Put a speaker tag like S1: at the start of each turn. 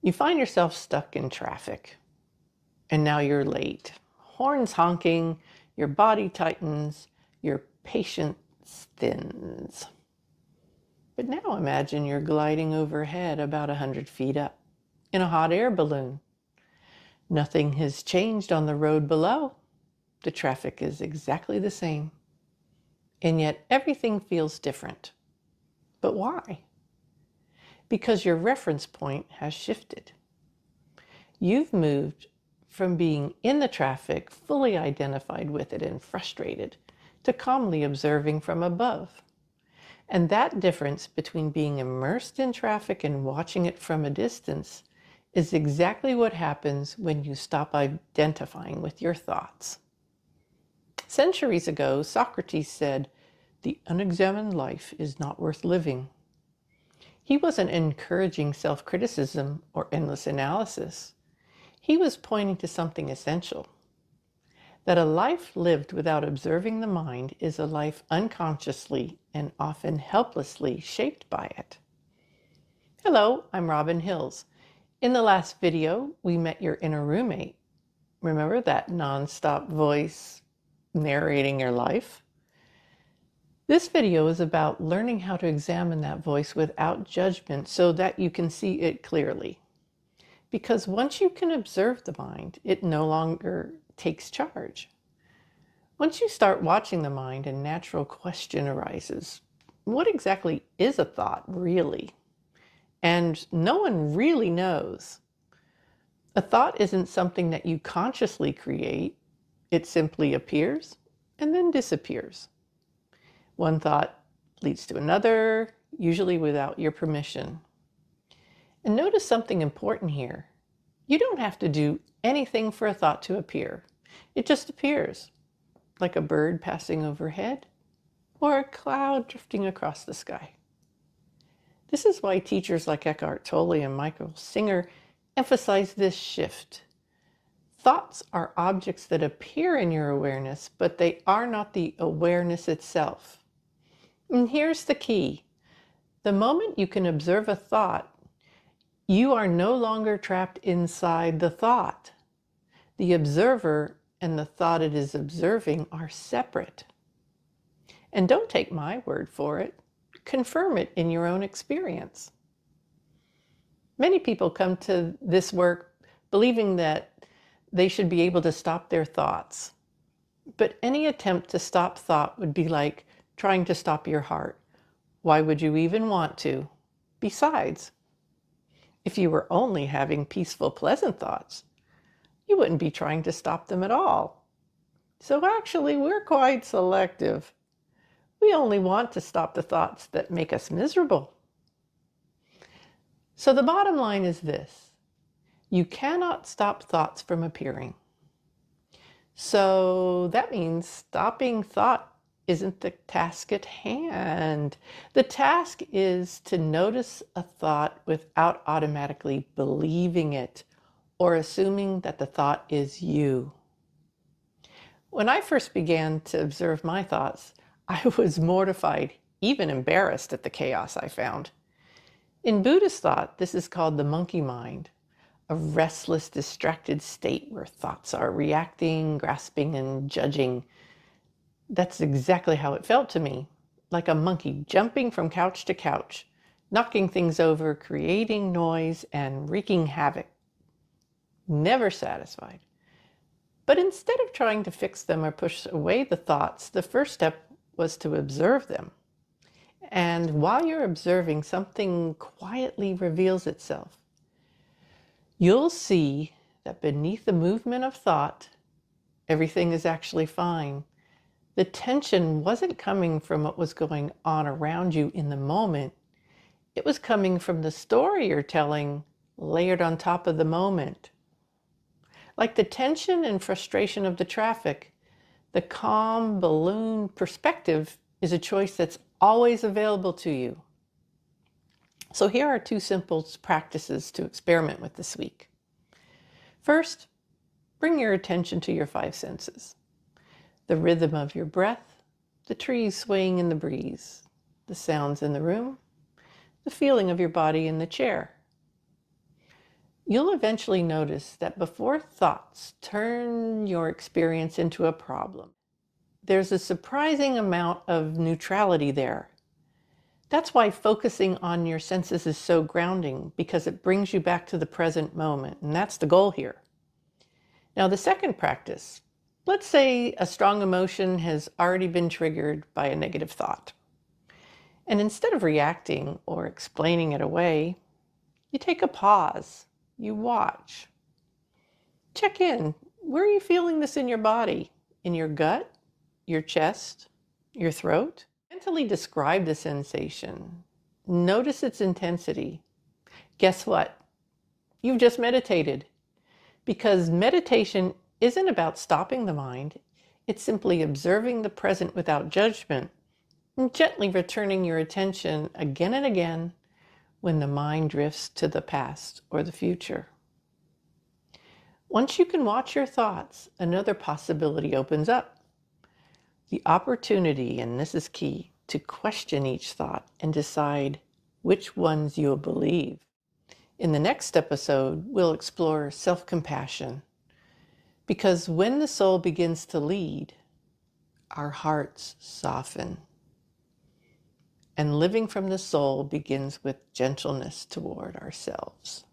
S1: You find yourself stuck in traffic, and now you're late. Horns honking, your body tightens, your patience thins. But now imagine you're gliding overhead about 100 feet up in a hot air balloon. Nothing has changed on the road below. The traffic is exactly the same. And yet everything feels different. But why? Because your reference point has shifted. You've moved from being in the traffic, fully identified with it and frustrated, to calmly observing from above. And that difference between being immersed in traffic and watching it from a distance is exactly what happens when you stop identifying with your thoughts. Centuries ago, Socrates said, "The unexamined life is not worth living." He wasn't encouraging self-criticism or endless analysis. He was pointing to something essential, that a life lived without observing the mind is a life unconsciously and often helplessly shaped by it. Hello, I'm Robin Hills. In the last video, we met your inner roommate. Remember that non-stop voice narrating your life? This video is about learning how to examine that voice without judgment so that you can see it clearly. Because once you can observe the mind, it no longer takes charge. Once you start watching the mind, a natural question arises. What exactly is a thought, really? And no one really knows. A thought isn't something that you consciously create. It simply appears and then disappears. One thought leads to another, usually without your permission. And notice something important here. You don't have to do anything for a thought to appear. It just appears, like a bird passing overhead or a cloud drifting across the sky. This is why teachers like Eckhart Tolle and Michael Singer emphasize this shift. Thoughts are objects that appear in your awareness, but they are not the awareness itself. And here's the key. The moment you can observe a thought, you are no longer trapped inside the thought. The observer and the thought it is observing are separate. And don't take my word for it. Confirm it in your own experience. Many people come to this work believing that they should be able to stop their thoughts. But any attempt to stop thought would be like trying to stop your heart. Why would you even want to? Besides, if you were only having peaceful, pleasant thoughts, you wouldn't be trying to stop them at all. So actually, we're quite selective. We only want to stop the thoughts that make us miserable. So the bottom line is this. You cannot stop thoughts from appearing. So that means stopping thought isn't the task at hand. The task is to notice a thought without automatically believing it or assuming that the thought is you. When I first began to observe my thoughts, I was mortified, even embarrassed at the chaos I found. In Buddhist thought, this is called the monkey mind, a restless, distracted state where thoughts are reacting, grasping, and judging. That's exactly how it felt to me, like a monkey jumping from couch to couch, knocking things over, creating noise, and wreaking havoc. Never satisfied. But instead of trying to fix them or push away the thoughts, the first step was to observe them. And while you're observing, something quietly reveals itself. You'll see that beneath the movement of thought, everything is actually fine. The tension wasn't coming from what was going on around you in the moment. It was coming from the story you're telling, layered on top of the moment. Like the tension and frustration of the traffic, the calm balloon perspective is a choice that's always available to you. So here are two simple practices to experiment with this week. First, bring your attention to your five senses. The rhythm of your breath, the trees swaying in the breeze, the sounds in the room, the feeling of your body in the chair. You'll eventually notice that before thoughts turn your experience into a problem, there's a surprising amount of neutrality there. That's why focusing on your senses is so grounding, because it brings you back to the present moment, and that's the goal here. Now, the second practice, let's say a strong emotion has already been triggered by a negative thought. And instead of reacting or explaining it away, you take a pause, you watch. Check in. Where are you feeling this in your body? In your gut, your chest, your throat? Mentally describe the sensation. Notice its intensity. Guess what? You've just meditated. Because meditation isn't about stopping the mind, it's simply observing the present without judgment and gently returning your attention again and again when the mind drifts to the past or the future. Once you can watch your thoughts, another possibility opens up. The opportunity, and this is key, to question each thought and decide which ones you'll believe. In the next episode, we'll explore self-compassion, because when the soul begins to lead, our hearts soften. And living from the soul begins with gentleness toward ourselves.